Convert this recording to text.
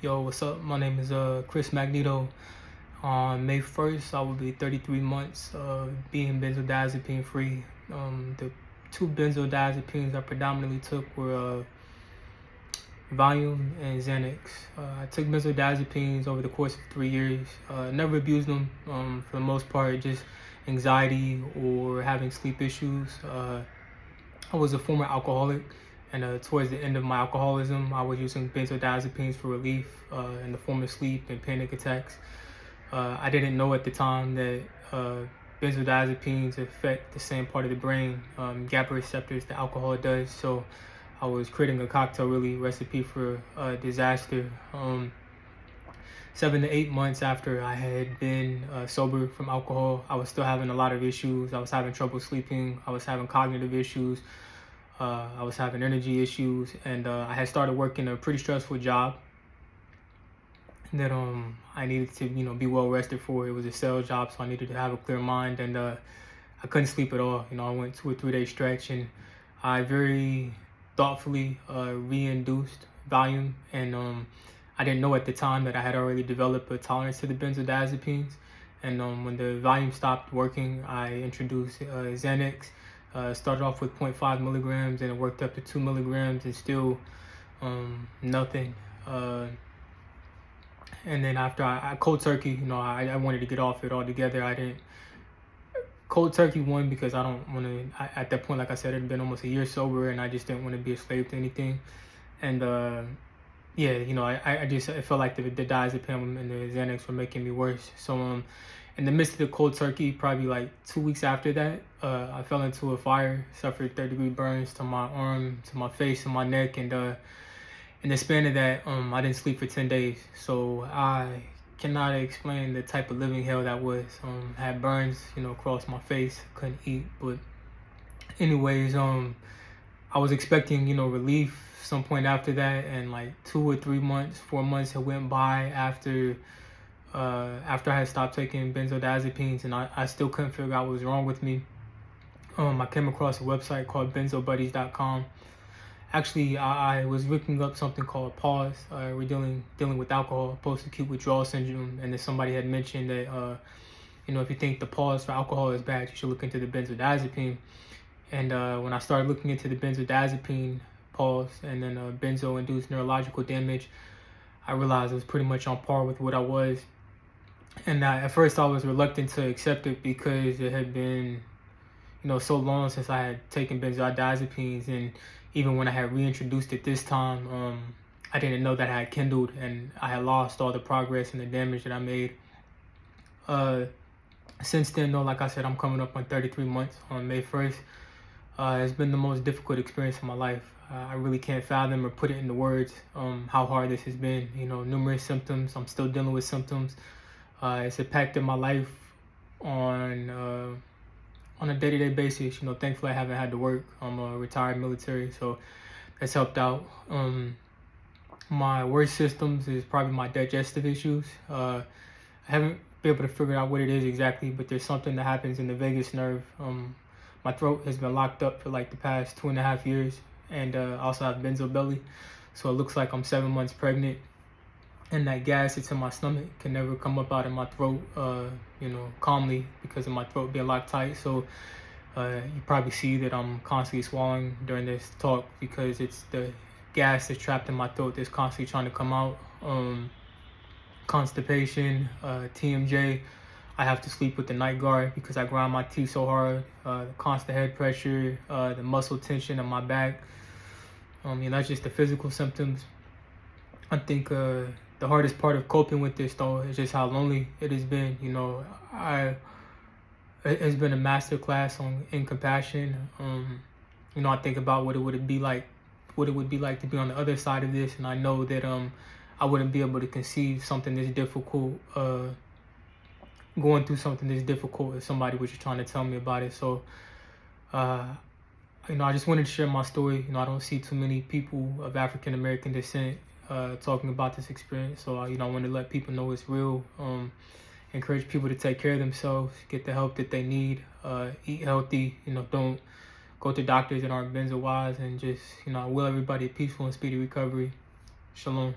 Yo, what's up? My name is Chris Magneto. On May 1st, I will be 33 months being benzodiazepine free. The two benzodiazepines I predominantly took were Valium and Xanax. I took benzodiazepines over the course of 3 years. Never abused them for the most part, just anxiety or having sleep issues. I was a former alcoholic, and towards the end of my alcoholism, I was using benzodiazepines for relief in the form of sleep and panic attacks. I didn't know at the time that benzodiazepines affect the same part of the brain, GABA receptors, that alcohol does. So I was creating a cocktail really recipe for disaster. 7 to 8 months after I had been sober from alcohol, I was still having a lot of issues. I was having trouble sleeping. I was having cognitive issues. I was having energy issues, and I had started working a pretty stressful job that I needed to be well rested for. It was a sales job, so I needed to have a clear mind, and I couldn't sleep at all. I went 2 or 3 day stretch, and I very thoughtfully re-induced Valium, and I didn't know at the time that I had already developed a tolerance to the benzodiazepines. And when the Valium stopped working, I introduced Xanax. Started off with 0.5 milligrams, and it worked up to 2 milligrams, and still nothing. And then after I cold turkey, I wanted to get off it altogether. I didn't cold turkey one because I don't want to. At that point, like I said, it had been almost a year sober, and I just didn't want to be a slave to anything. And yeah, I felt like the diazepam and the Xanax were making me worse. So in the midst of the cold turkey, probably like 2 weeks after that, I fell into a fire, suffered third-degree burns to my arm, to my face, and my neck, and in the span of that, I didn't sleep for 10 days. So I cannot explain the type of living hell that was. Had burns, across my face, couldn't eat. But anyways, I was expecting, relief some point after that, and like 2 or 3 months, 4 months had went by after I had stopped taking benzodiazepines, and I still couldn't figure out what was wrong with me. I came across a website called benzobuddies.com. Actually, I was looking up something called PAWS. We're dealing with alcohol, post-acute withdrawal syndrome, and then somebody had mentioned that if you think the PAWS for alcohol is bad, you should look into the benzodiazepine. And when I started looking into the benzodiazepine PAWS and then benzo-induced neurological damage, I realized it was pretty much on par with what I was. And at first I was reluctant to accept it because it had been, so long since I had taken benzodiazepines, and even when I had reintroduced it this time, I didn't know that I had kindled, and I had lost all the progress and the damage that I made. Since then, though, like I said, I'm coming up on 33 months on May 1st. It's been the most difficult experience of my life. I really can't fathom or put it into words how hard this has been. Numerous symptoms. I'm still dealing with symptoms. It's impacted my life on a day-to-day basis. Thankfully I haven't had to work. I'm a retired military, so that's helped out. My worst symptoms is probably my digestive issues. I haven't been able to figure out what it is exactly, but there's something that happens in the vagus nerve. My throat has been locked up for like the past 2.5 years, and I also have benzo belly, so it looks like I'm 7 months pregnant. And that gas that's in my stomach can never come up out of my throat, calmly, because of my throat being locked tight. So you probably see that I'm constantly swallowing during this talk because it's the gas that's trapped in my throat that's constantly trying to come out. Constipation, TMJ. I have to sleep with the night guard because I grind my teeth so hard. The constant head pressure, the muscle tension on my back. That's just the physical symptoms. I think the hardest part of coping with this, though, is just how lonely it has been. It's been a master class in compassion. I think about what it would be like to be on the other side of this, and I know that I wouldn't be able to conceive something this difficult, going through something this difficult if somebody was just trying to tell me about it. So, I just wanted to share my story. I don't see too many people of African American descent talking about this experience. So, I want to let people know it's real. Encourage people to take care of themselves, get the help that they need, eat healthy. Don't go to doctors that aren't benzo wise, and just, I will everybody a peaceful and speedy recovery. Shalom.